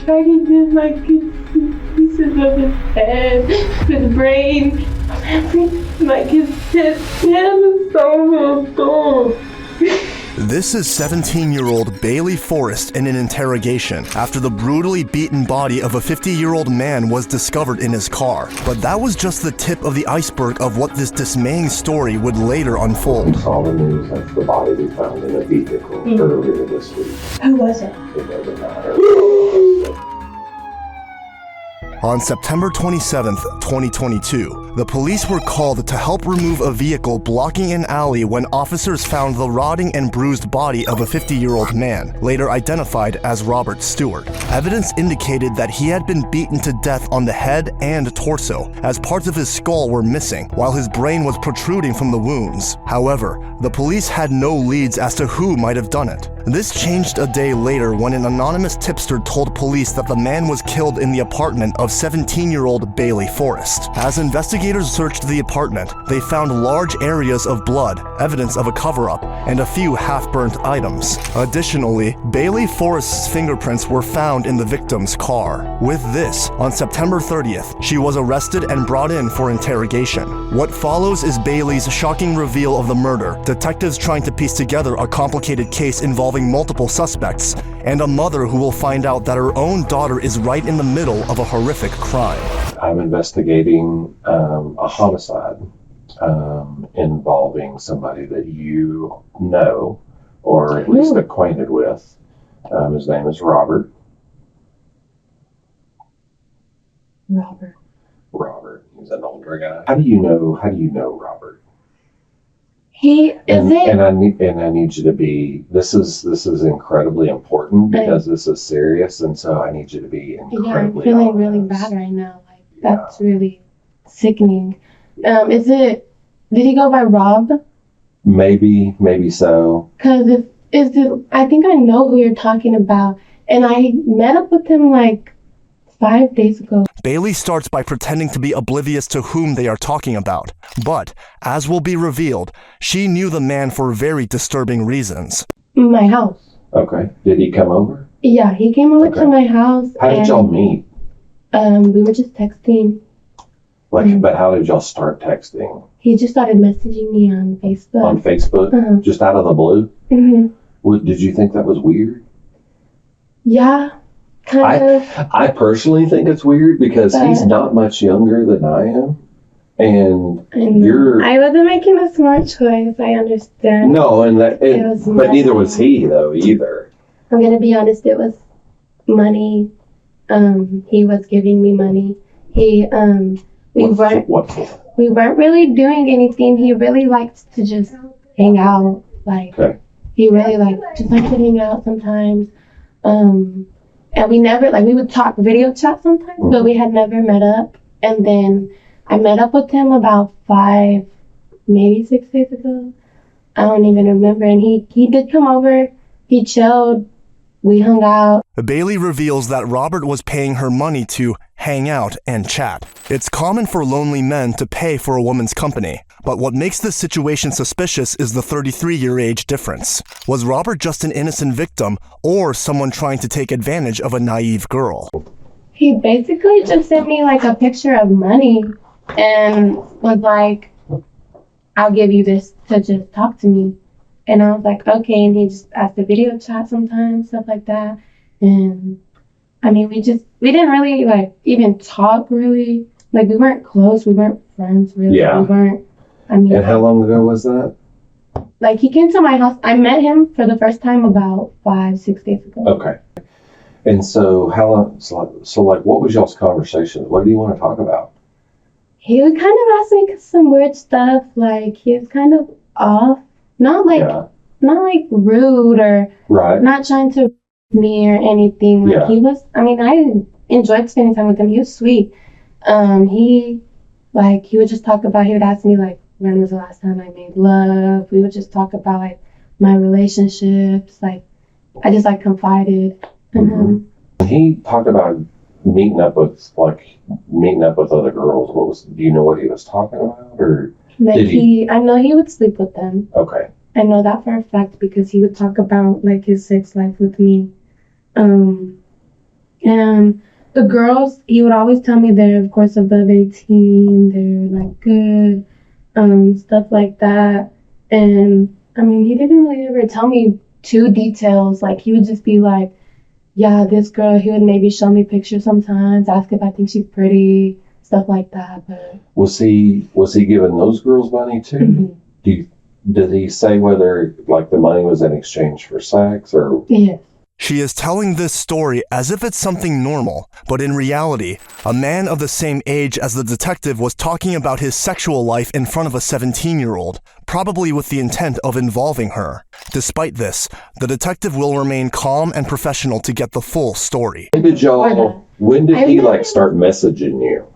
trying to give my kids pieces of his head, his brain, everything. Like his head is so full. This is 17-year-old Bailey Forrest in an interrogation after the brutally beaten body of a 50-year-old man was discovered in his car. But that was just the tip of the iceberg of what this dismaying story would later unfold. We saw the news of the body we found in a vehicle earlier this week. Who was it? It doesn't matter. On September 27, 2022, the police were called to help remove a vehicle blocking an alley when officers found the rotting and bruised body of a 50-year-old man, later identified as Robert Stewart. Evidence indicated that he had been beaten to death on the head and torso, as parts of his skull were missing, while his brain was protruding from the wounds. However, the police had no leads as to who might have done it. This changed a day later when an anonymous tipster told police that the man was killed in the apartment of 17-year-old Bailey Forrest. As investigators searched the apartment, they found large areas of blood, evidence of a cover-up, and a few half-burnt items. Additionally, Bailey Forrest's fingerprints were found in the victim's car. With this, on September 30th, she was arrested and brought in for interrogation. What follows is Bailey's shocking reveal of the murder, detectives trying to piece together a complicated case involving multiple suspects, and a mother who will find out that her own daughter is right in the middle of a horrific crime. I'm investigating a homicide involving somebody that you know, or at least acquainted with. His name is Robert. Robert. He's an older guy. How do you know Robert? And I need you to be. This is incredibly important because this is serious, and so I need you to be incredibly. Yeah, I'm feeling honest. Really bad right now. Like that's really sickening. Did he go by Rob? Maybe so. Because I think I know who you're talking about, and I met up with him like 5 days ago. Bailey starts by pretending to be oblivious to whom they are talking about. But, as will be revealed, she knew the man for very disturbing reasons. My house. Okay. Did he come over? Yeah, he came over to my house. How did y'all meet? We were just texting. But how did y'all start texting? He just started messaging me on Facebook. On Facebook? Uh-huh. Just out of the blue? Mm-hmm. Did you think that was weird? Yeah. Kind of. I personally think it's weird because he's not much younger than I am. And I wasn't making a smart choice, I understand. No, but neither was he though either. I'm gonna be honest, it was money. He was giving me money. We weren't really doing anything. He really liked to just hang out. He really liked to hang out sometimes. And we never, we would talk video chat sometimes, but we had never met up. And then I met up with him about 5, maybe 6 days ago. I don't even remember. And he did come over. He chilled. We hung out. Bailey reveals that Robert was paying her money to hang out and chat. It's common for lonely men to pay for a woman's company, but what makes this situation suspicious is the 33-year age difference. Was Robert just an innocent victim or someone trying to take advantage of a naive girl? He basically just sent me a picture of money and was like, I'll give you this to just talk to me. And I was like, okay. And he just asked to video chat sometimes, stuff like that. And I mean, we didn't really even talk really. We weren't close. We weren't friends really. Yeah. We weren't, And how long ago was that? He came to my house. I met him for the first time about 5-6 days ago. Okay. And so how long, what was y'all's conversation? What do you want to talk about? He would kind of ask me some weird stuff. He was kind of off. Not rude or not trying to me or anything. He was, I enjoyed spending time with him. He was sweet. He would just talk about, he would ask me when was the last time I made love. We would just talk about my relationships. I just confided in him. He talked about meeting up with other girls. Do you know what he was talking about, or I know he would sleep with them. Okay. I know that for a fact because he would talk about his sex life with me. And the girls, he would always tell me they're, of course, above 18. They're, like, good, stuff like that. And, I mean, he didn't really ever tell me too details. Like, he would just be like, yeah, this girl, he would maybe show me pictures sometimes, ask if I think she's pretty, stuff like that. But was he giving those girls money too? Mm-hmm. Did he say whether like the money was in exchange for sex or? Yes. She is telling this story as if it's something normal, but in reality, a man of the same age as the detective was talking about his sexual life in front of a 17-year-old, probably with the intent of involving her. Despite this, the detective will remain calm and professional to get the full story. When did he like start messaging you?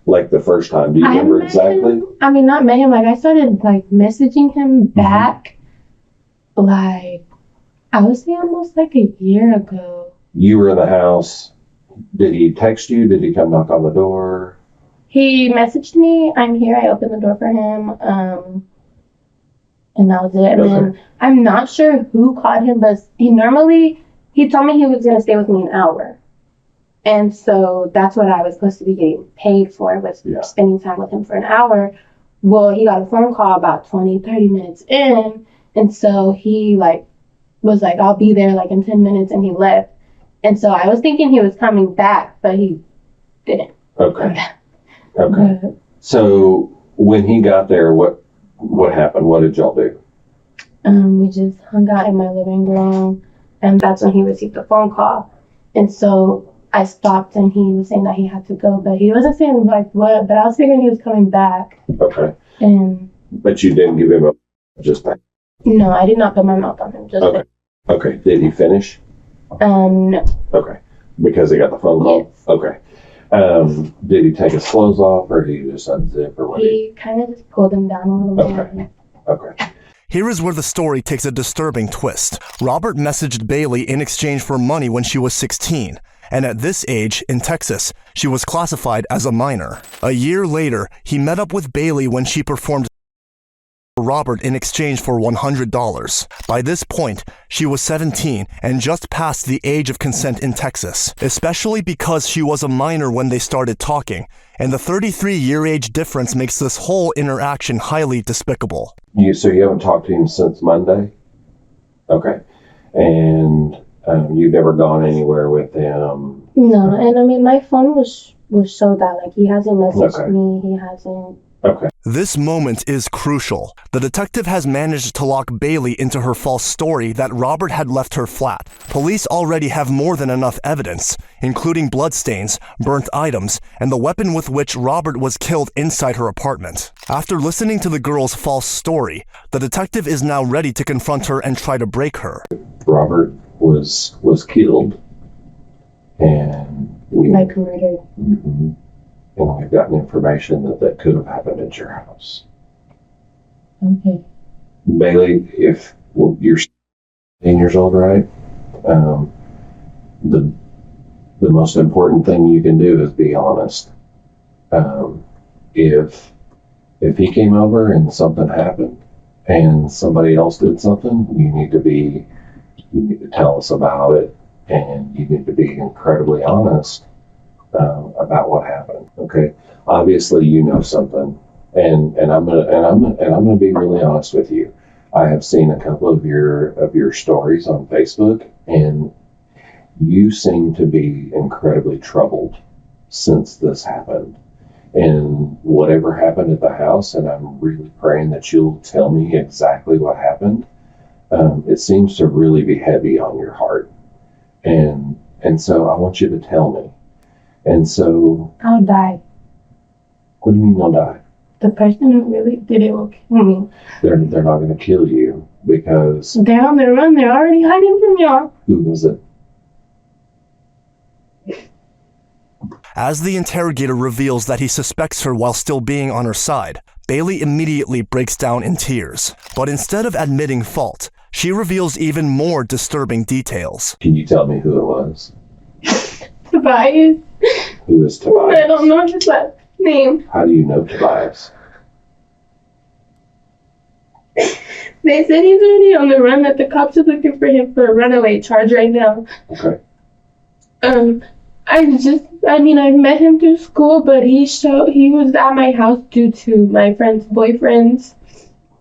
Like the first time? Do you remember exactly? I mean, not met him. Like, I started like messaging him back, like, I would say almost like a year ago. You were in the house. Did he text you? Did he come knock on the door? He messaged me, I'm here. I opened the door for him. And that was it. And then I'm not sure who called him, but he told me he was going to stay with me an hour. And so that's what I was supposed to be getting paid for, was spending time with him for an hour. Well, he got a phone call about 20, 30 minutes in. And so he was like, I'll be there like in 10 minutes, and he left. And so I was thinking he was coming back, but he didn't. Okay. So when he got there, what happened? What did y'all do? We just hung out in my living room, and that's when he received the phone call. And so I stopped, and he was saying that he had to go, but he wasn't saying like what, but I was figuring he was coming back. Okay. But you didn't give him just back? No, I did not put my mouth on him. Okay. Did he finish? No. Okay. Because he got the phone call? Yes. Okay. Did he take his clothes off, or did he just unzip, or what? He kind of just pulled them down a little bit. Okay. Here is where the story takes a disturbing twist. Robert messaged Bailey in exchange for money when she was 16. And at this age, in Texas, she was classified as a minor. A year later, he met up with Bailey when she performed for Robert in exchange for $100. By this point, she was 17 and just past the age of consent in Texas, especially because she was a minor when they started talking, and the 33-year age difference makes this whole interaction highly despicable. So you haven't talked to him since Monday? Okay. And you've never gone anywhere with him? No, and I mean, my phone was showed that, like, he hasn't messaged me, he hasn't. Okay. This moment is crucial. The detective has managed to lock Bailey into her false story that Robert had left her flat. Police already have more than enough evidence, including bloodstains, burnt items, and the weapon with which Robert was killed inside her apartment. After listening to the girl's false story, the detective is now ready to confront her and try to break her. Robert was killed, and Like murdered. Mm-hmm. And we've gotten information that could have happened at your house. Okay. Bailey, if you're 10 years old, right? The most important thing you can do is be honest. If he came over and something happened and somebody else did something, you need to tell us about it, and you need to be incredibly honest about what happened. Okay. Obviously, you know something, and I'm gonna be really honest with you. I have seen a couple of your stories on Facebook, and you seem to be incredibly troubled since this happened, and whatever happened at the house. And I'm really praying that you'll tell me exactly what happened. It seems to really be heavy on your heart, and so I want you to tell me. And so I'll die. What do you mean you'll die? The person who really did it will kill me. They're not going to kill you because they're on the run. They're already hiding from y'all. Who is it? As the interrogator reveals that he suspects her while still being on her side, Bailey immediately breaks down in tears. But instead of admitting fault, she reveals even more disturbing details. Can you tell me who it was? Tobias. Who is Tobias? I don't know his last name. How do you know Tobias? They said he's already on the run, that the cops are looking for him for a runaway charge right now. Okay. I met him through school, but he was at my house due to my friend's boyfriends.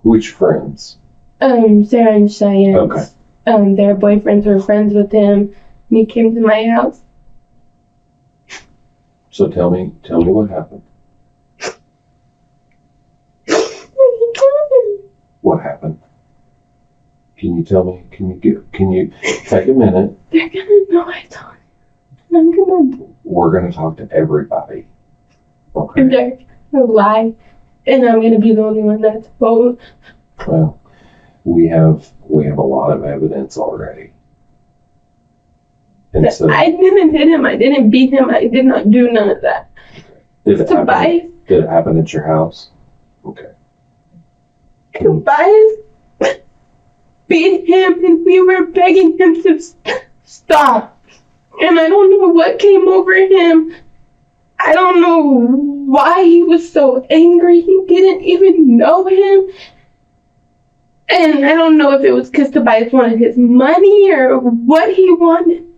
Which friends? Sarah and Cheyenne. Okay. Their boyfriends were friends with him, and he came to my house. So tell me what happened. What happened? Can you tell me? Can you take a minute? They're gonna know I told you. We're gonna talk to everybody. Okay. And they're gonna lie, and I'm gonna be the only one that's told. Well, we have a lot of evidence already. And so, I didn't hit him. I didn't beat him. I did not do none of that. Did it happen at your house? Okay. Tobias beat him, and we were begging him to stop. And I don't know what came over him. I don't know why he was so angry. He didn't even know him. And I don't know if it was because Tobias wanted his money or what he wanted.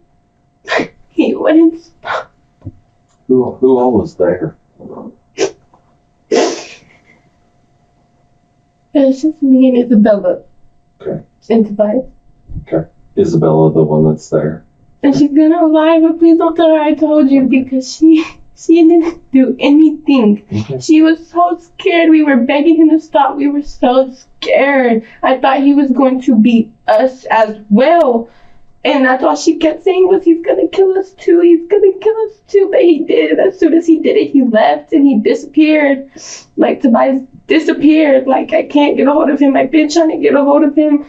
He wouldn't stop. Who all was there? It was just me and Isabella. Okay. And Tobias. Okay. Isabella, the one that's there? And she's gonna lie, but please don't tell her I told you, because she didn't do anything. Okay. She was so scared. We were begging him to stop. We were so scared. I thought he was going to beat us as well. And that's all she kept saying was, he's gonna kill us too. He's gonna kill us too. But he did. As soon as he did it, he left and he disappeared. Like, Tobias disappeared. Like, I can't get a hold of him. I've been trying to get a hold of him.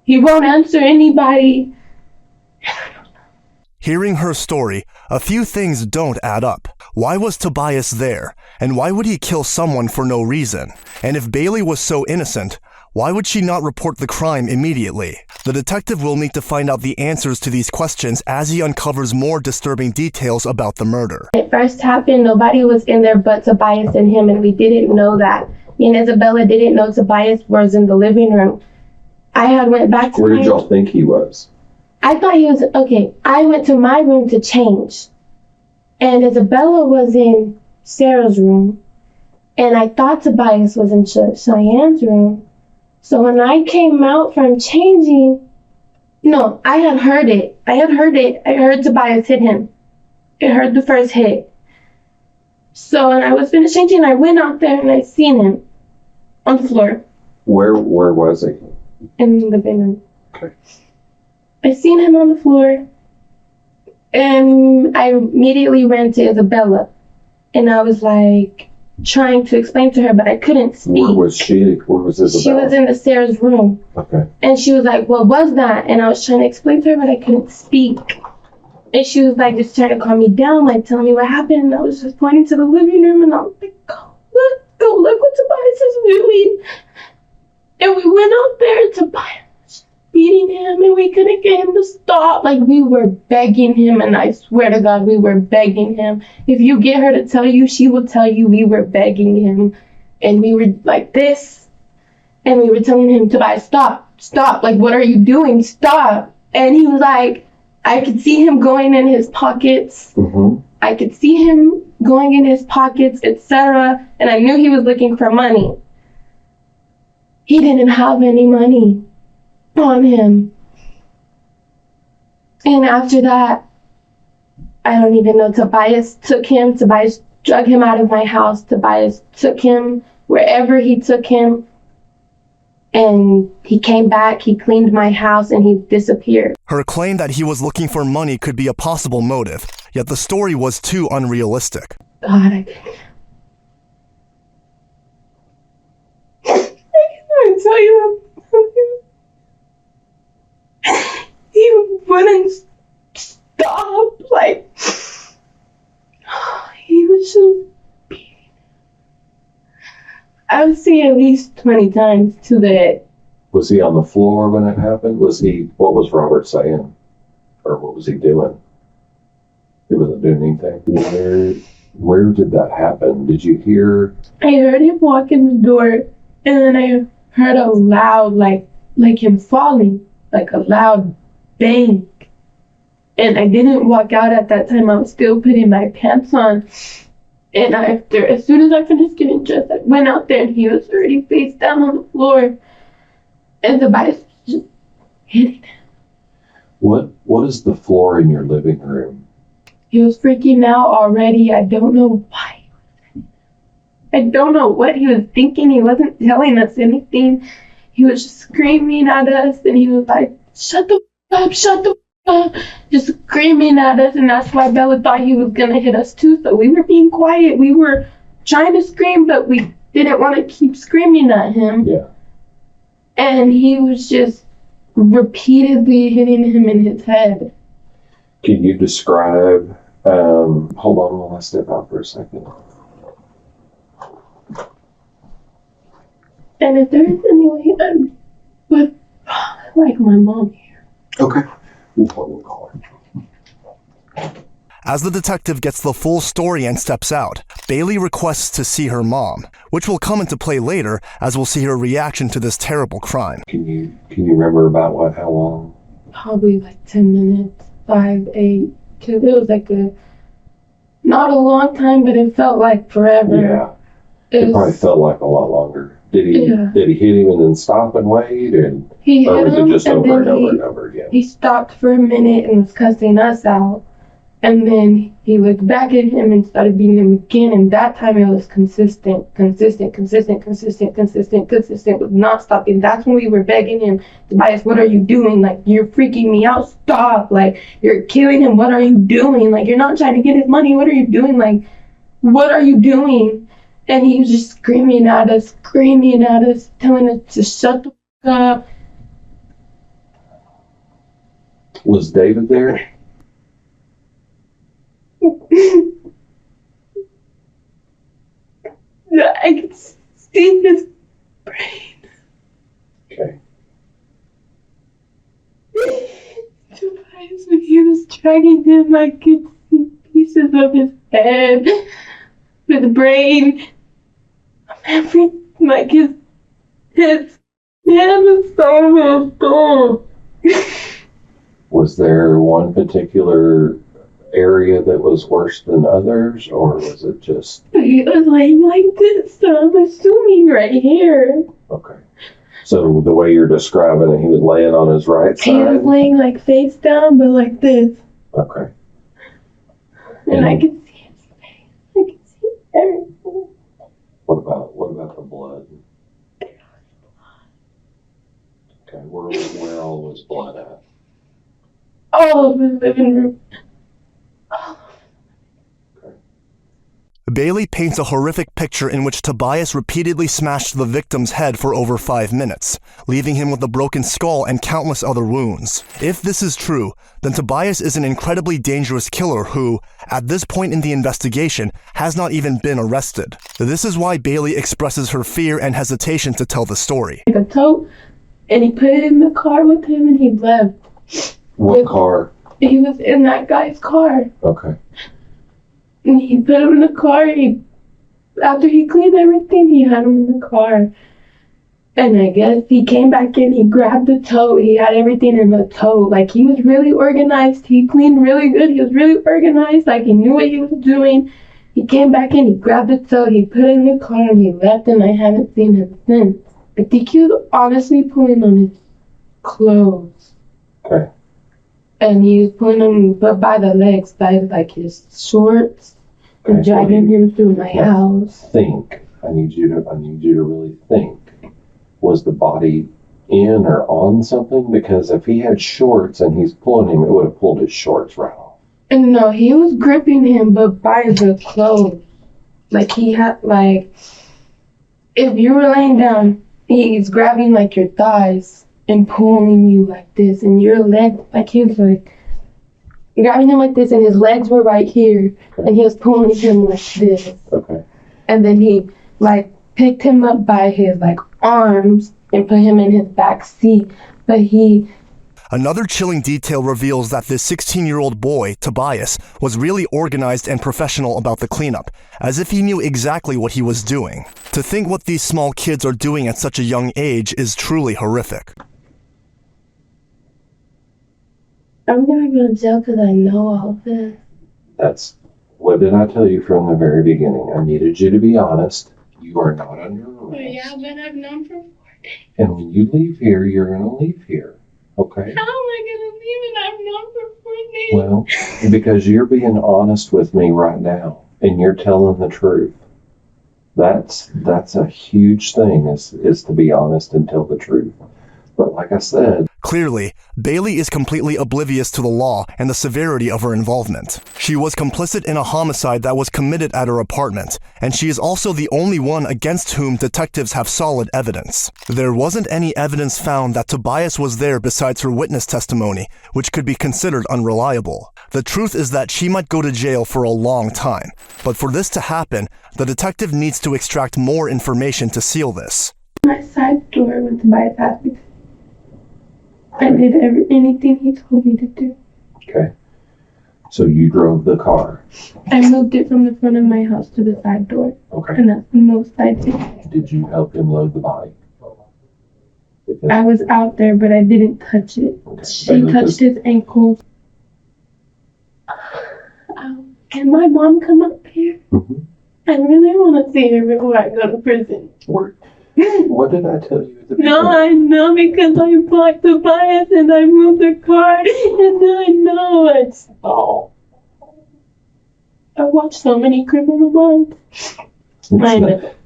He won't answer anybody. Hearing her story, a few things don't add up. Why was Tobias there? And why would he kill someone for no reason? And if Bailey was so innocent, why would she not report the crime immediately? The detective will need to find out the answers to these questions as he uncovers more disturbing details about the murder. When it first happened, nobody was in there but Tobias and him, and we didn't know that. Me and Isabella didn't know Tobias was in the living room. I had went back to Where did y'all think he was? I thought he was, okay, I went to my room to change. And Isabella was in Sarah's room. And I thought Tobias was in Cheyenne's room. So when I came out from changing, no, I had heard it. I heard Tobias hit him. I heard the first hit. So when I was finished changing, I went out there and I seen him on the floor. Where was he? In the bedroom. Okay. I seen him on the floor, and I immediately ran to Isabella, and I was like trying to explain to her, but I couldn't speak. Where was she? Where was Isabella? She was in the Sarah's room. Okay. And she was like, "What was that?" And I was trying to explain to her, but I couldn't speak. And she was like, just trying to calm me down, like telling me what happened. And I was just pointing to the living room, and I was like, go look what Tobias is doing. And we went out there, Tobias beating him, and we couldn't get him to stop. Like, we were begging him, and I swear to God, we were begging him. If you get her to tell you, she will tell you we were begging him. And we were like this, and we were telling him, Tobias, stop, like, what are you doing? Stop. And he was like, I could see him going in his pockets. Mm-hmm. I could see him going in his pockets, etc. And I knew he was looking for money. He didn't have any money on him. And after that, I don't even know, Tobias took him. Tobias drug him out of my house. Tobias took him wherever he took him. And he came back, he cleaned my house, and he disappeared. Her claim that he was looking for money could be a possible motive, yet the story was too unrealistic. God, I can't tell you. He wouldn't stop. Like, he was just beating. I would say at least 20 times to the head. Was he on the floor when it happened? What was Robert saying? Or what was he doing? He wasn't doing anything. Where did that happen? Did you hear? I heard him walk in the door, and then I heard a loud, like him falling, like a loud bang. And I didn't walk out at that time. I was still putting my pants on. And as soon as I finished getting dressed, I went out there and he was already face down on the floor. And Tobias was just hitting him. What is the floor in your living room? He was freaking out already. I don't know why. I don't know what he was thinking. He wasn't telling us anything. He was just screaming at us, and he was like, shut the up, shut the up, just screaming at us. And that's why Bella thought he was going to hit us too. So we were being quiet. We were trying to scream, but we didn't want to keep screaming at him. Yeah. And he was just repeatedly hitting him in his head. Can you describe, hold on while I step out for a second. And if there is any way, I would like my mom here. Okay. We'll call her. As the detective gets the full story and steps out, Bailey requests to see her mom, which will come into play later as we'll see her reaction to this terrible crime. Can you remember about how long? Probably like 10 minutes, 5, 8, because it was like not a long time, but it felt like forever. Yeah. It probably felt like a lot longer. Did he hit him and then stop and wait? Or was it just over and over and over again? He stopped for a minute and was cussing us out. And then he looked back at him and started beating him again. And that time it was consistent, with not stopping. That's when we were begging him, Tobias, what are you doing? Like, you're freaking me out. Stop. Like, you're killing him. What are you doing? Like, you're not trying to get his money. What are you doing? Like, what are you doing? And he was just screaming at us, telling us to shut the fuck up. Was David there? I could see his brain. Okay. Tobias, when he was dragging him, I could see pieces of his head, his brain, everything. Like his head was so messed up. Was there one particular area that was worse than others, or was it just? He was laying like this, so I'm assuming right here. Okay. So the way you're describing it, he was laying on his right side? He was laying like face down, but like this. Okay. And I could see his face. I could see everything. What about the blood? Okay, where all was blood at? All over the living room. Bailey paints a horrific picture in which Tobias repeatedly smashed the victim's head for over 5 minutes, leaving him with a broken skull and countless other wounds. If this is true, then Tobias is an incredibly dangerous killer who, at this point in the investigation, has not even been arrested. This is why Bailey expresses her fear and hesitation to tell the story. Like a tote, and he put it in the car with him and he left. What car? He was in that guy's car. Okay. And he put him in the car. After he cleaned everything, he had him in the car. And I guess he came back in, he grabbed the tote, he had everything in the tote. Like, he was really organized, he cleaned really good, he was really organized, like he knew what he was doing. He came back in, he grabbed the tote, he put it in the car, and he left, and I haven't seen him since. I think he was honestly pulling on his clothes. Okay. And he was pulling them by the legs, by like his shorts, and dragging him through my house. Think. I need you to really think. Was the body in or on something? Because if he had shorts and he's pulling him, it would have pulled his shorts right off. And no, he was gripping him, but by the clothes. Like, he had, like, if you were laying down, he's grabbing like your thighs and pulling you like this, and your leg, like, he was like grabbing him like this, and his legs were right here, and he was pulling him like this. Okay. And then he like picked him up by his like arms and put him in his back seat, but he. Another chilling detail reveals that this 16-year-old boy, Tobias, was really organized and professional about the cleanup, as if he knew exactly what he was doing. To think what these small kids are doing at such a young age is truly horrific. I'm gonna go to jail because I know all of this. What did I tell you from the very beginning? I needed you to be honest. You are not under arrest. Yeah, but I've known for 4 days. And when you leave here, you're going to leave here. Okay? How am I going to leave and I've known for 4 days? Well, because you're being honest with me right now and you're telling the truth. That's a huge thing is to be honest and tell the truth. But like I said, clearly, Bailey is completely oblivious to the law and the severity of her involvement. She was complicit in a homicide that was committed at her apartment, and she is also the only one against whom detectives have solid evidence. There wasn't any evidence found that Tobias was there besides her witness testimony, which could be considered unreliable. The truth is that she might go to jail for a long time, but for this to happen, the detective needs to extract more information to seal this. My side door when Tobias asked me to. I did anything he told me to do. Okay. So you drove the car. I moved it from the front of my house to the side door. Okay. And that's the most I did. Did you help him load the body? I was out there, but I didn't touch it. Okay. She touched his ankle. Can my mom come up here? Mm-hmm. I really want to see her before I go to prison. What did I tell you at the beginning? No, I know because I blocked Tobias and I moved the car and I know it's all. I watch so many criminal minds.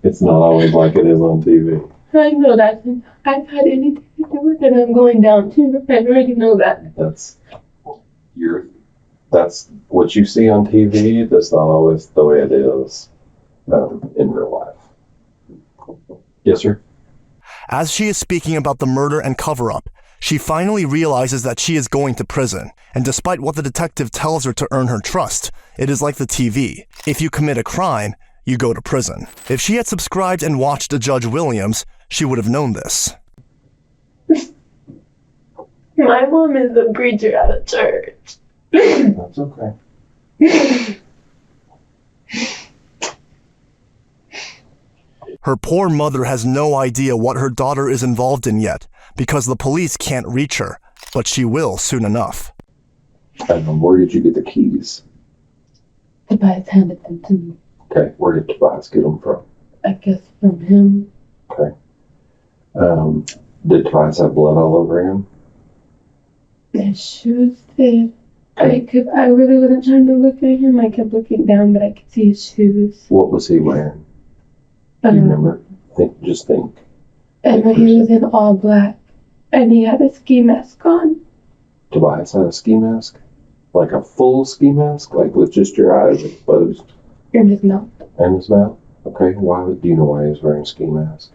It's not always like it is on TV. I know that. I've had anything to do with it. I'm going down too. I already know that. That's what you see on TV. That's not always the way it is in real life. Yes, sir. As she is speaking about the murder and cover-up, she finally realizes that she is going to prison, and despite what the detective tells her to earn her trust, it is like the TV. If you commit a crime, you go to prison. If she had subscribed and watched Judge Williams, she would have known this. My mom is a preacher at a church. That's okay. Her poor mother has no idea what her daughter is involved in yet, because the police can't reach her, but she will soon enough. Where did you get the keys? Tobias handed them to me. Okay, where did Tobias get them from? I guess from him. Okay. Did Tobias have blood all over him? His shoes did. I really wasn't trying to look at him. I kept looking down, but I could see his shoes. What was he wearing? Do you remember? Just think. And he was in all black. And he had a ski mask on. Tobias had a ski mask? Like a full ski mask? Like with just your eyes exposed? In his mouth. And his mouth? Okay. Do you know why he was wearing a ski mask?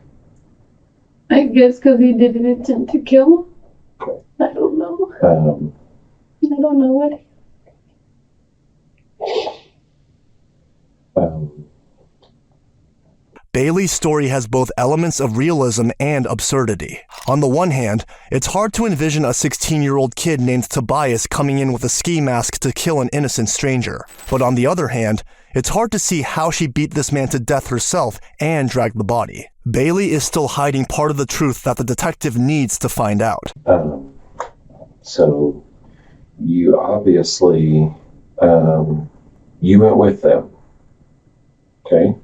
I guess because he didn't intend to kill him. Okay. I don't know. I don't know what. Bailey's story has both elements of realism and absurdity. On the one hand, it's hard to envision a 16-year-old kid named Tobias coming in with a ski mask to kill an innocent stranger. But on the other hand, it's hard to see how she beat this man to death herself and dragged the body. Bailey is still hiding part of the truth that the detective needs to find out. So, you obviously, you went with them, okay?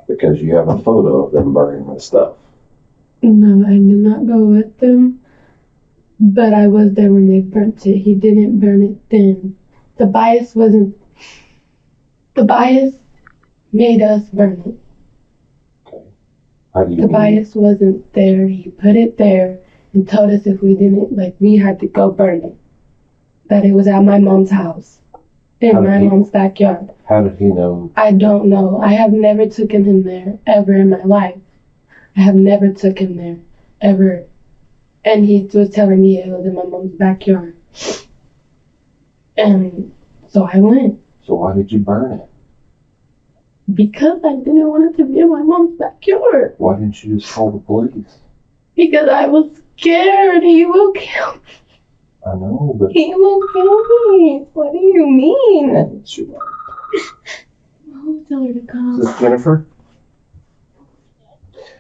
Because you have a photo of them burning the stuff. No, I did not go with them. But I was there when they burnt it. He didn't burn it then. Tobias made us burn it. Okay. How do you Tobias wasn't there. He put it there and told us if we didn't, we had to go burn it. That it was at my mom's house. In my mom's backyard. How did he know? I don't know. I have never taken him there ever in my life. I have never took him there ever. And he was telling me it was in my mom's backyard. And so I went. So why did you burn it? Because I didn't want it to be in my mom's backyard. Why didn't you just call the police? Because I was scared he will kill me. I know, but... He will kill me. What do you mean? I'll tell her to come. Is this Jennifer?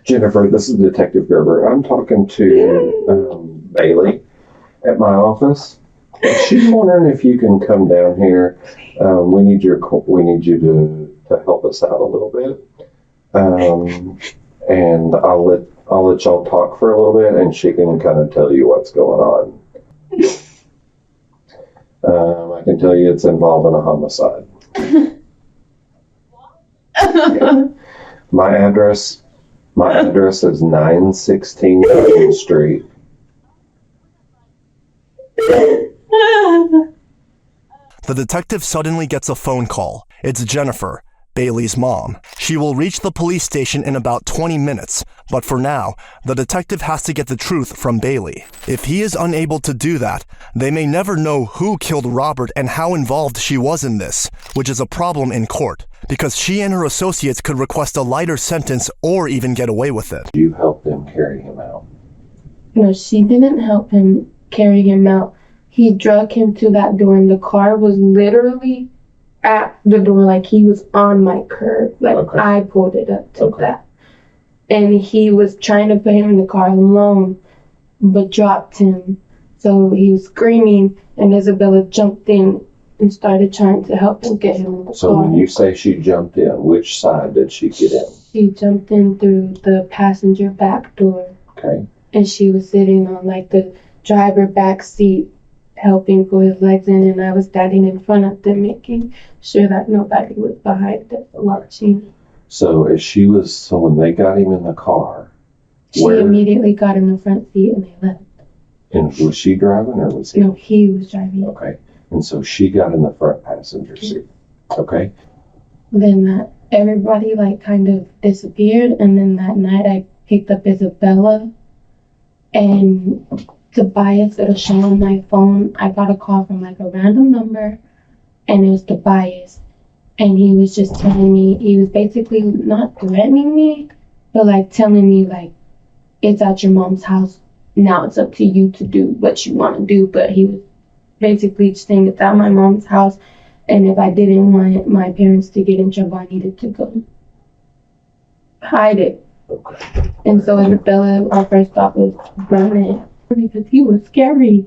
Jennifer, this is Detective Gerber. I'm talking to Bailey at my office. She's wondering if you can come down here. We need you to help us out a little bit. And I'll let y'all talk for a little bit, and she can kind of tell you what's going on. I can tell you it's involving a homicide. Yeah. My address is 916 Union Street. The detective suddenly gets a phone call. It's Jennifer, Bailey's mom. She will reach the police station in about 20 minutes, but for now, the detective has to get the truth from Bailey. If he is unable to do that, they may never know who killed Robert and how involved she was in this, which is a problem in court, because she and her associates could request a lighter sentence or even get away with it. You helped them carry him out. No, she didn't help him carry him out. He drug him to that door, and the car was literally at the door, like he was on my curb. Like, okay. I pulled it up to that. And he was trying to put him in the car alone, but dropped him. So he was screaming, and Isabella jumped in and started trying to help him get him in the car. So when you say she jumped in, which side did she get in? She jumped in through the passenger back door. Okay. And she was sitting on like the driver back seat, helping pull his legs in, and I was standing in front of them, making sure that nobody was behind us watching. So when they got him in the car, she immediately got in the front seat and they left. And was she driving or was he? No, he was driving. Okay. And so she got in the front passenger seat. Okay. Then everybody like kind of disappeared, and then that night I picked up Isabella, and Tobias, it was showing on my phone. I got a call from like a random number, and it was Tobias. And he was just telling me, he was basically not threatening me, but like telling me like, it's at your mom's house. Now it's up to you to do what you want to do. But he was basically saying it's at my mom's house. And if I didn't want my parents to get in trouble, I needed to go hide it. Okay. And so Isabella, our first thought was running, because he was scary.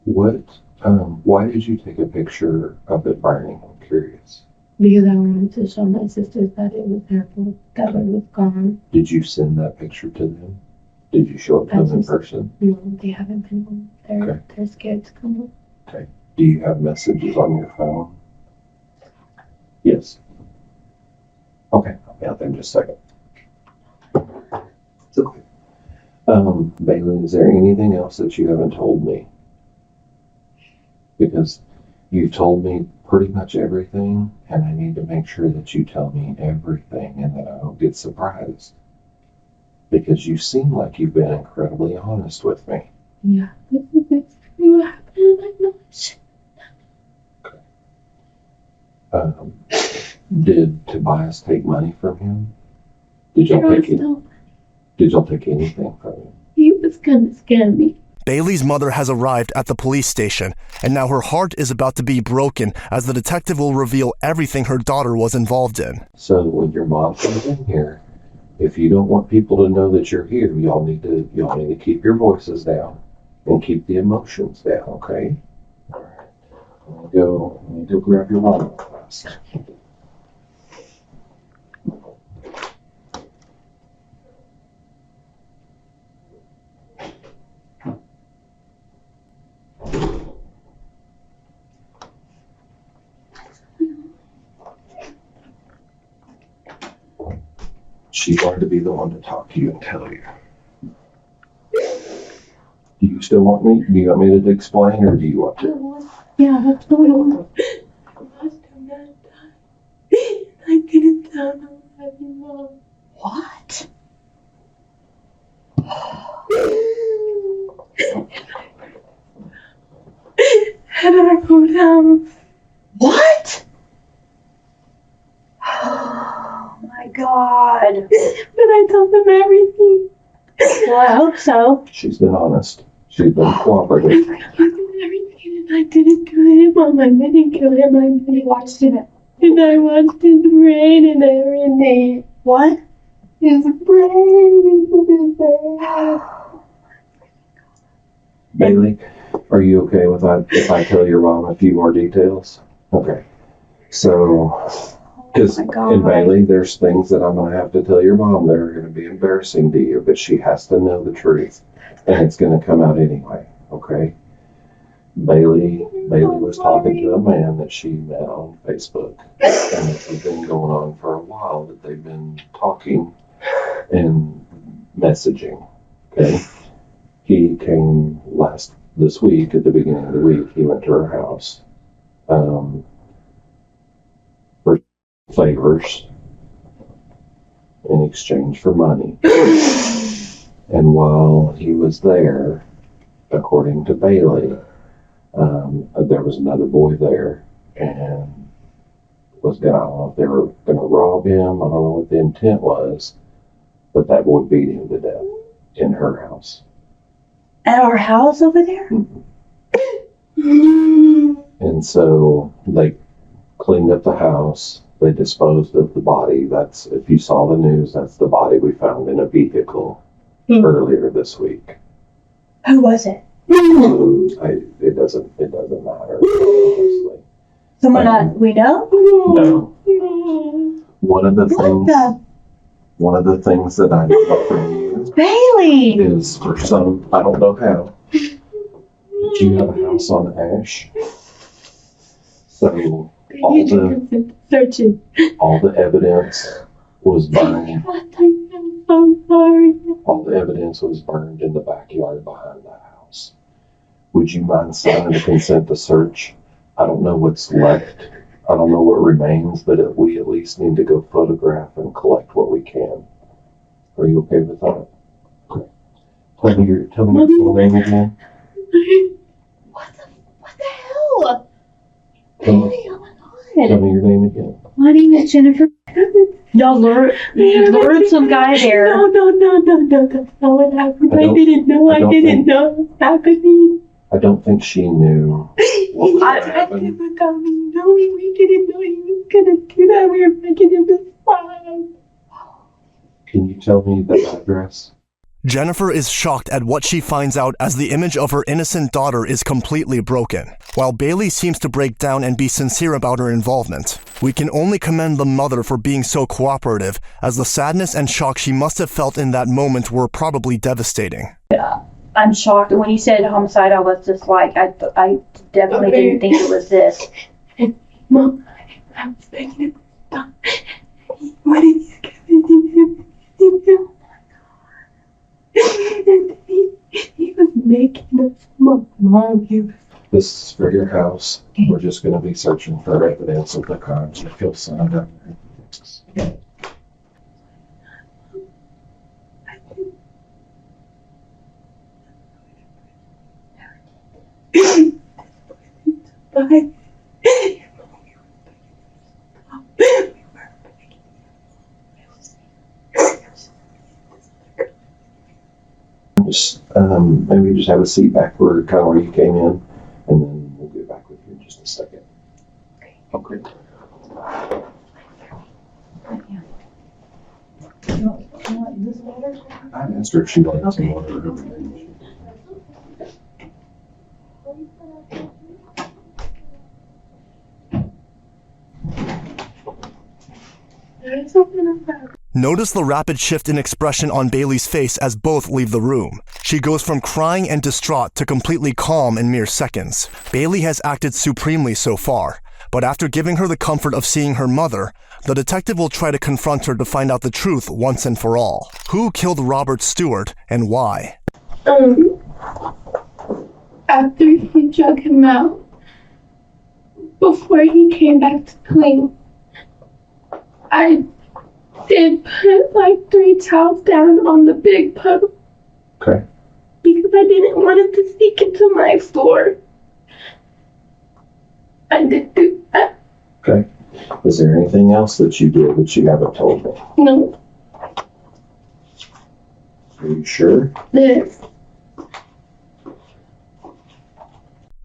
Why did you take a picture of it burning? I'm curious. Because I wanted to show my sisters that it was her fault, that it was gone. Did you send that picture to them? Did you show it to them in person? No, they haven't been home. They're scared to come home. Okay. Do you have messages on your phone? Yes. Okay, I'll be out there in just a second. It's okay. Bailey, is there anything else that you haven't told me? Because you've told me pretty much everything, and I need to make sure that you tell me everything and that I don't get surprised. Because you seem like you've been incredibly honest with me. Yeah, this is exactly what happened. I know it. Did Tobias take money from him? Did y'all take anything from him? He was gonna scare me. Bailey's mother has arrived at the police station, and now her heart is about to be broken as the detective will reveal everything her daughter was involved in. So when your mom comes in here, if you don't want people to know that you're here, y'all need to keep your voices down and keep the emotions down, okay? All right. Let me go grab your mom fast. She's going to be the one to talk to you and tell you. Do you still want me? Do you want me to explain, or do you want to? Yeah, that's what I want. Last time that time, I didn't sound alive anymore. What? And I go down. What? Oh my God. But I told them everything. Well, I hope so. She's been honest. She's been cooperative. I told them everything, and I didn't kill him. Mom, I didn't kill him. I watched it. And I watched his brain and everything. What? His brain. Bailey, Are you okay with that if I tell your mom a few more details? Okay. So, because in Bailey, there's things that I'm going to have to tell your mom that are going to be embarrassing to you, but she has to know the truth, and it's going to come out anyway, okay? Bailey was talking to a man that she met on Facebook, and this has been going on for a while, that they've been talking and messaging, okay? He came this week, at the beginning of the week, he went to her house for favors in exchange for money. And while he was there, according to Bailey, there was another boy there, and I don't know if they were going to rob him. I don't know what the intent was, but that boy beat him to death in her house. At our house over there? And so they cleaned up the house. They disposed of the body. That's, if you saw the news, that's the body we found in a vehicle earlier this week. Who was it? It doesn't matter, honestly. Someone we know? No. One of the things that I know from you, Bailey, is for some, I don't know how, but you have a house on Ash. So all the evidence was burned. I'm so sorry. All the evidence was burned in the backyard behind the house. Would you mind signing a consent to search? I don't know what's left. I don't know what remains, but we at least need to go photograph and collect what we can. Are you okay with that? Okay. Tell me your full name again. what the hell? Tell me your name again. My name is Jennifer. Y'all lured some guy there. No, that's not what happened. I didn't know it was happening. I don't think she knew what was I happening. never thought we knew. We didn't know he was gonna do that. We were making him this fun. Can you tell me the address? Jennifer is shocked at what she finds out as the image of her innocent daughter is completely broken, while Bailey seems to break down and be sincere about her involvement. We can only commend the mother for being so cooperative, as the sadness and shock she must have felt in that moment were probably devastating. I'm shocked. When you said homicide, I was just like, I definitely didn't think it was this. Mom, I was making him stop. What did you get him? He was making us, Mom, he was. This is for your house. We're just going to be searching for evidence of the crimes that feel signed up. Just maybe just have a seat back where you came in, and then we'll get back with you in just a second. Okay. You want this water? I asked her if she wanted some water. Notice the rapid shift in expression on Bailey's face as both leave the room. She goes from crying and distraught to completely calm in mere seconds. Bailey has acted supremely so far, but after giving her the comfort of seeing her mother, the detective will try to confront her to find out the truth once and for all. Who killed Robert Stewart and why? After he drug him out, before he came back to clean, I did put like 3 towels down on the big puddle. Okay. Because I didn't want it to sneak into my floor. I did do that. Okay. Is there anything else that you did that you haven't told me? No. Are you sure? Yes.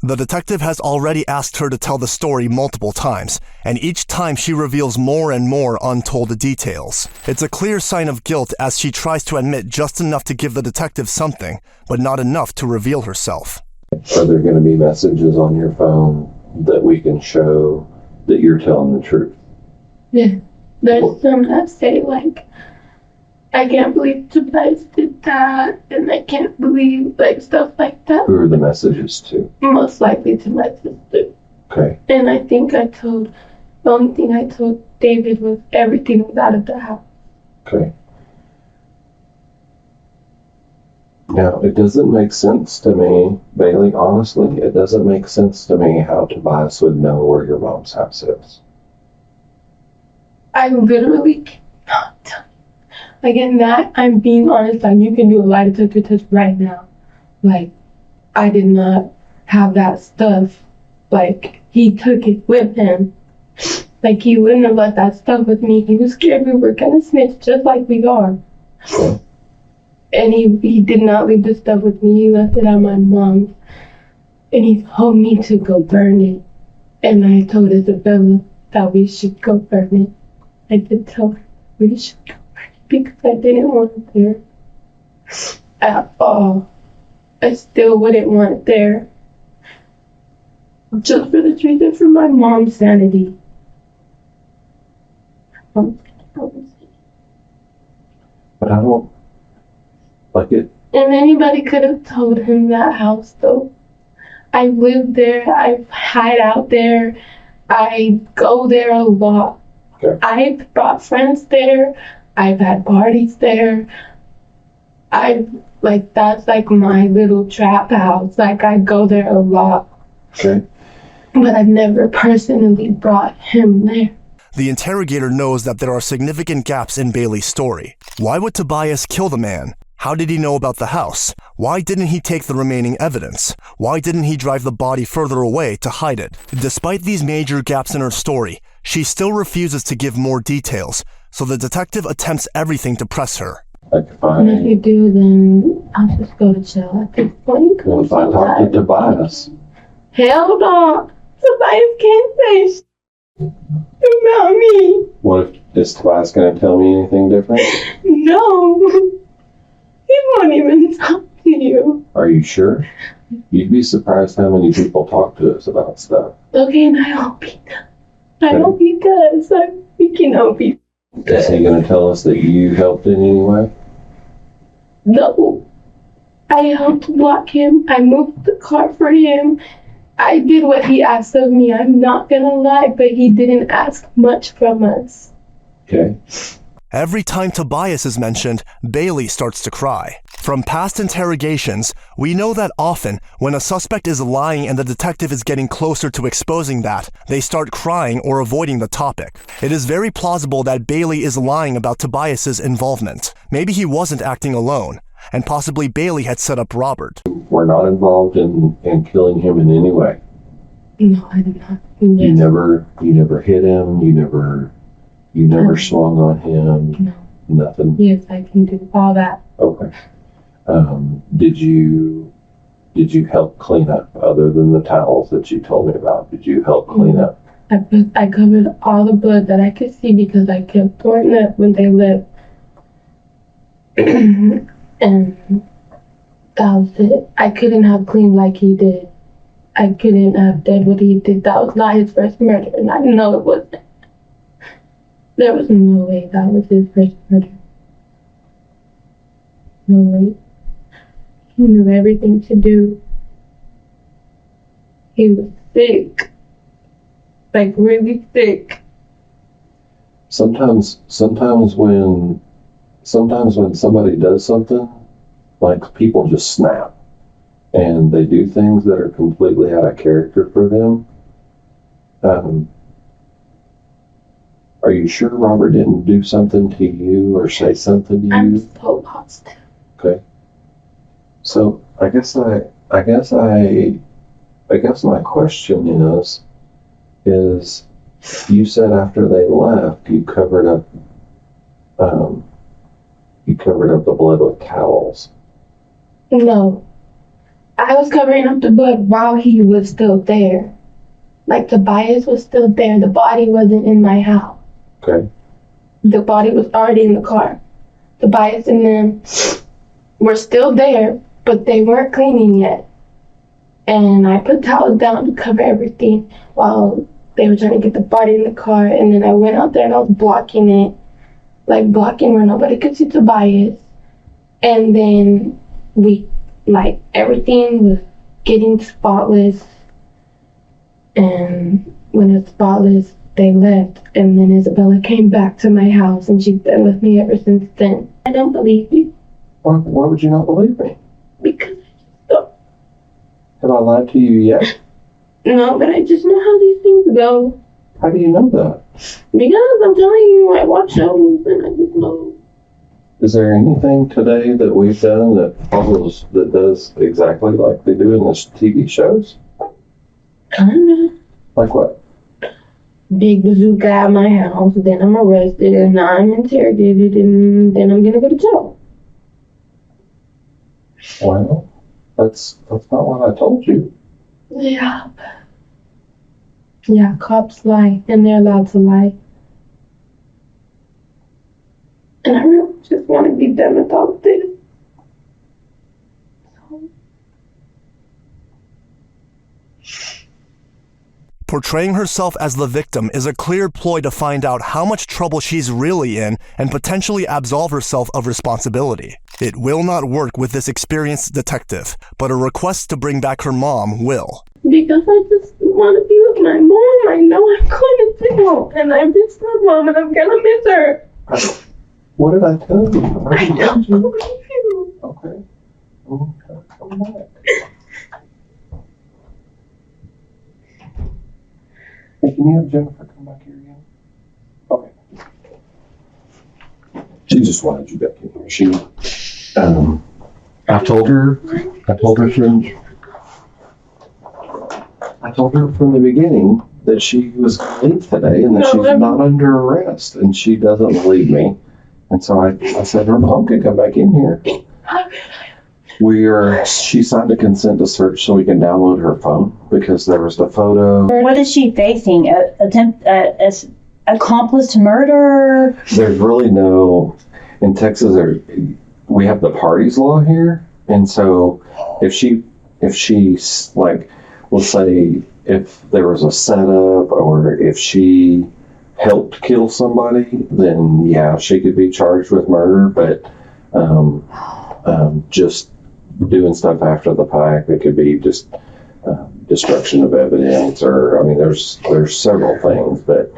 The detective has already asked her to tell the story multiple times, and each time she reveals more and more untold details. It's a clear sign of guilt as she tries to admit just enough to give the detective something, but not enough to reveal herself. Are there going to be messages on your phone that we can show that you're telling the truth? Yeah. There's some that say, like, I can't believe Tobias did that, and I can't believe, like, stuff like that. Who are the messages to? Most likely to my sister. Okay. And I think the only thing I told David was everything was out of the house. Okay. Now, it doesn't make sense to me, Bailey, honestly, it doesn't make sense to me how Tobias would know where your mom's house is. I literally cannot tell you. Again, that I'm being honest, like, you can do a lie detector test right now. Like, I did not have that stuff. Like, he took it with him. Like, he wouldn't have left that stuff with me. He was scared we were gonna snitch just like we are. Okay. And he did not leave the stuff with me. He left it at my mom's. And he told me to go burn it. And I told Isabella that we should go burn it. I did tell her we should go burn it because I didn't want it there at all. I still wouldn't want it there. Just for the reason for my mom's sanity. But I don't like it. And anybody could have told him that house, though. I live there. I hide out there. I go there a lot. Okay. I've brought friends there. I've had parties there. That's like my little trap house. Like, I go there a lot. Okay. But I've never personally brought him there. The interrogator knows that there are significant gaps in Bailey's story. Why would Tobias kill the man? How did he know about the house? Why didn't he take the remaining evidence? Why didn't he drive the body further away to hide it? Despite these major gaps in her story, she still refuses to give more details, so the detective attempts everything to press her. Like And if you do, then I'll just go to jail at this point. Well, if I talk to Tobias. Hell no. Tobias can't say shit about me. What if, is Tobias going to tell me anything different? No. He won't even talk to you. Are you sure? You'd be surprised how many people talk to us about stuff. Okay, and I hope he does. I hope he does. I freaking hope he does. Is he going to tell us that you helped in any way? No. I helped block him. I moved the car for him. I did what he asked of me. I'm not gonna lie, but he didn't ask much from us. Okay. Every time Tobias is mentioned, Bailey starts to cry. From past interrogations, we know that often, when a suspect is lying and the detective is getting closer to exposing that, they start crying or avoiding the topic. It is very plausible that Bailey is lying about Tobias's involvement. Maybe he wasn't acting alone, and possibly Bailey had set up Robert. We're not involved in killing him in any way. No, I did not. Yes. You never hit him. You never swung on him. No. Nothing. Yes, I can do all that. Okay. Did you help clean up other than the towels that you told me about? Did you help clean up? I covered all the blood that I could see because I kept throwing up when they left. And that was it. I couldn't have cleaned like he did. I couldn't have done what he did. That was not his first murder, and I know it wasn't. There was no way that was his first murder. No way. He knew everything to do. He was sick. Like, really sick. Sometimes when somebody does something, like, people just snap and they do things that are completely out of character for them. Are you sure Robert didn't do something to you or say something to you? I'm so lost. Okay. So I guess my question is you said after they left you covered up the blood with towels. No. I was covering up the blood while he was still there. Like, Tobias was still there. The body wasn't in my house. Okay. The body was already in the car. Tobias and them were still there, but they weren't cleaning yet. And I put towels down to cover everything while they were trying to get the body in the car. And then I went out there and I was blocking it, like blocking where nobody could see Tobias. And then everything was getting spotless. And when it's spotless, they left. And then Isabella came back to my house and she's been with me ever since then. I don't believe you. Why would you not believe me? Because I just don't. Have I lied to you yet? No, but I just know how these things go. How do you know that? Because I'm telling you, I watch shows and I just know. Is there anything today that we've done that does exactly like they do in the TV shows? I don't know. Like what? Big bazooka at my house, then I'm arrested, and I'm interrogated, and then I'm gonna go to jail. Well, that's not what I told you. Yeah. Yeah, cops lie, and they're allowed to lie. And I really just want to be done with all of this. Portraying herself as the victim is a clear ploy to find out how much trouble she's really in and potentially absolve herself of responsibility. It will not work with this experienced detective, but a request to bring back her mom will. Because I just want to be with my mom. I know I'm going to jail, and I miss my mom, and I'm going to miss her. What did I tell you? I don't believe you. Okay. Come back. Hey, can you have Jennifer come back here again? Okay. She just wanted you back in here. I told her from the beginning that she was late today and that she's not under arrest, and she doesn't believe me. And so I said her mom could come back in here. She signed a consent to search so we can download her phone because there was the photo. What is she facing? Accomplice to murder? There's really no, in Texas, we have the parties law here. And so if she's like, let's say if there was a setup or if she helped kill somebody, then yeah, she could be charged with murder. But just doing stuff after the fact, it could be just destruction of evidence, or I mean, there's several things. But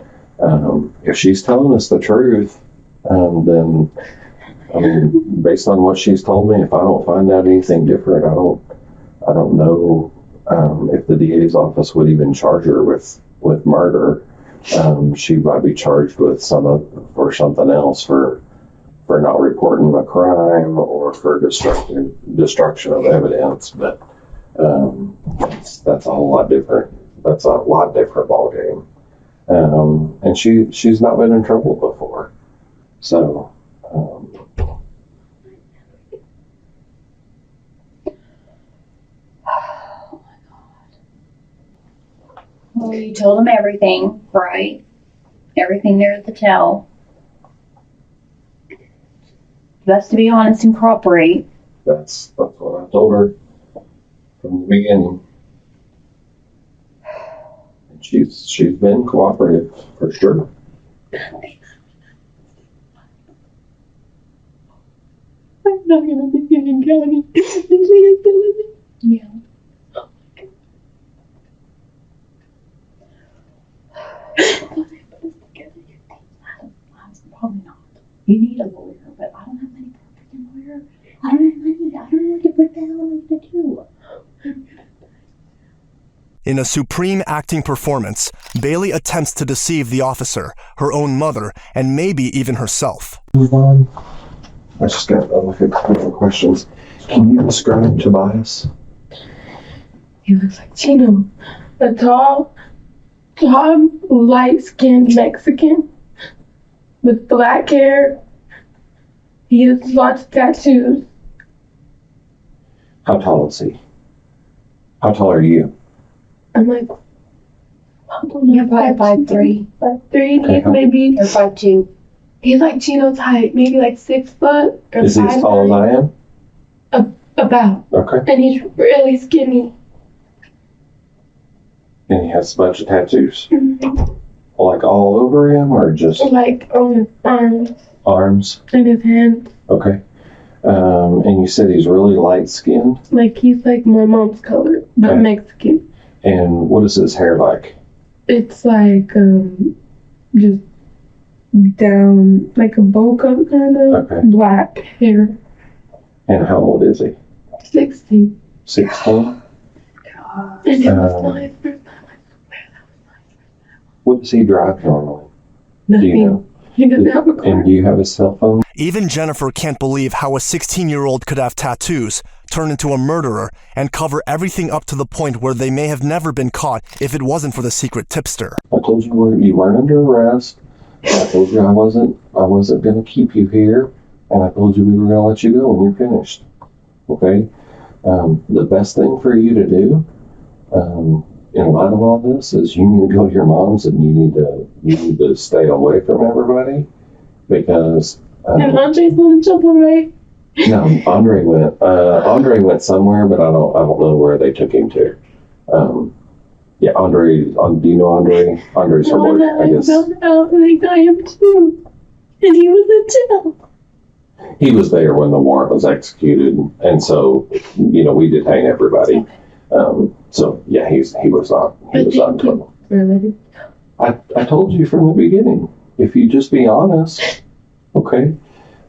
if she's telling us the truth, then I mean, based on what she's told me, if I don't find out anything different, I don't know if the DA's office would even charge her with murder. She might be charged with for something else for not reporting a crime or for destruction of evidence, but that's a whole lot different. That's a lot different ballgame. And she's not been in trouble before, so. Well, you told him everything, right? Everything there to tell. Best to be honest and cooperate. That's what I told her from the beginning. And she's been cooperative for sure. I'm not gonna be getting county. Yeah. Probably not. You need a lawyer, but I don't have money for a freaking lawyer. I don't have money. I don't know what to put that on to do. In a supreme acting performance, Bailey attempts to deceive the officer, her own mother, and maybe even herself. Move on. I just got a couple of questions. Can you describe Tobias? He looks like Chino, a tall, light-skinned Mexican with black hair. He has lots of tattoos. How tall is he? How tall are you? I'm like, You're probably 5'3". 5'3", Okay. maybe. Or 5'2". He's like Chino's height, maybe like 6 foot or Is he as tall as I am? About. Okay. And he's really skinny. And he has a bunch of tattoos? Like all over him, or just? Like on his arms. Arms? And his hands. Okay. And you said he's really light-skinned? Like he's like my mom's color, but Mexican. And what is his hair like? It's like, just down, like a bowl cut kind of, black hair. And how old is he? 16. 16? And it was my first time. What does he drive normally? Nothing. Do you know? He doesn't have a car. And do you have his cell phone? Even Jennifer can't believe how a 16-year-old could have tattoos, turn into a murderer, and cover everything up to the point where they may have never been caught if it wasn't for the secret tipster. I told you you weren't under arrest. I told you I wasn't going to keep you here, and I told you we were going to let you go when you're finished. Okay? The best thing for you to do, in light of all this, is you need to go to your mom's and you need to stay away from everybody, because. And Andre's in trouble, right? No, Andre went somewhere, but I don't know where they took him to. Yeah, Andre. Do you know Andre? Andre's her boyfriend, I guess. I am too. And he was in jail. He was there when the warrant was executed, and so we detained everybody. So yeah, he was not in trouble. Really? I told you from the beginning. If you just be honest, okay.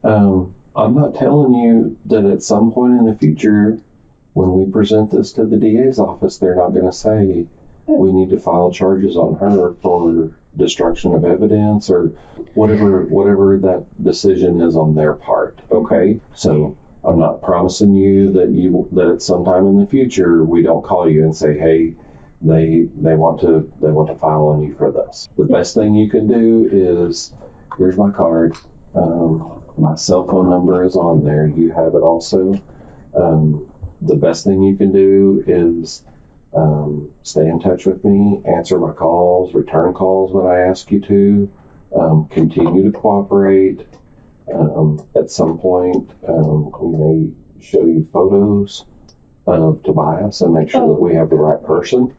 I'm not telling you that at some point in the future, when we present this to the DA's office, they're not going to say we need to file charges on her for destruction of evidence or whatever that decision is on their part. Okay, so I'm not promising you that at some time in the future we don't call you and say, hey, they want to file on you for this. The best thing you can do is, here's my card. My cell phone number is on there. You have it also. The best thing you can do is stay in touch with me, answer my calls, return calls when I ask you to, continue to cooperate. At some point, we may show you photos of Tobias and make sure that we have the right person.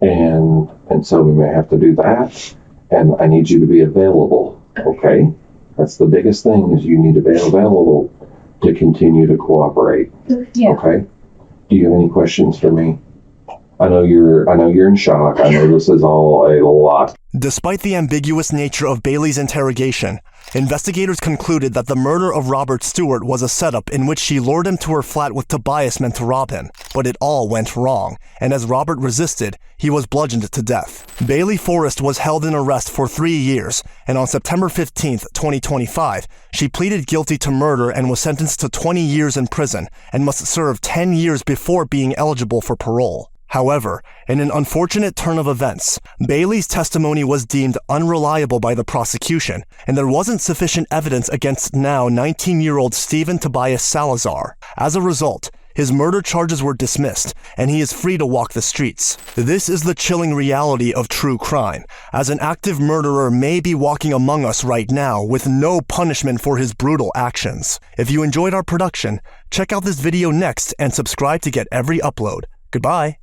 And so we may have to do that. And I need you to be available, okay? That's the biggest thing, is you need to be available to continue to cooperate. Yeah. Okay? Do you have any questions for me? I know you're in shock. I know this is all a lot. Despite the ambiguous nature of Bailey's interrogation, investigators concluded that the murder of Robert Stewart was a setup in which she lured him to her flat with Tobias meant to rob him. But it all went wrong, and as Robert resisted, he was bludgeoned to death. Bailey Forrest was held in arrest for 3 years, and on September 15th, 2025, she pleaded guilty to murder and was sentenced to 20 years in prison and must serve 10 years before being eligible for parole. However, in an unfortunate turn of events, Bailey's testimony was deemed unreliable by the prosecution, and there wasn't sufficient evidence against now 19-year-old Stephen Tobias Salazar. As a result, his murder charges were dismissed, and he is free to walk the streets. This is the chilling reality of true crime, as an active murderer may be walking among us right now with no punishment for his brutal actions. If you enjoyed our production, check out this video next and subscribe to get every upload. Goodbye.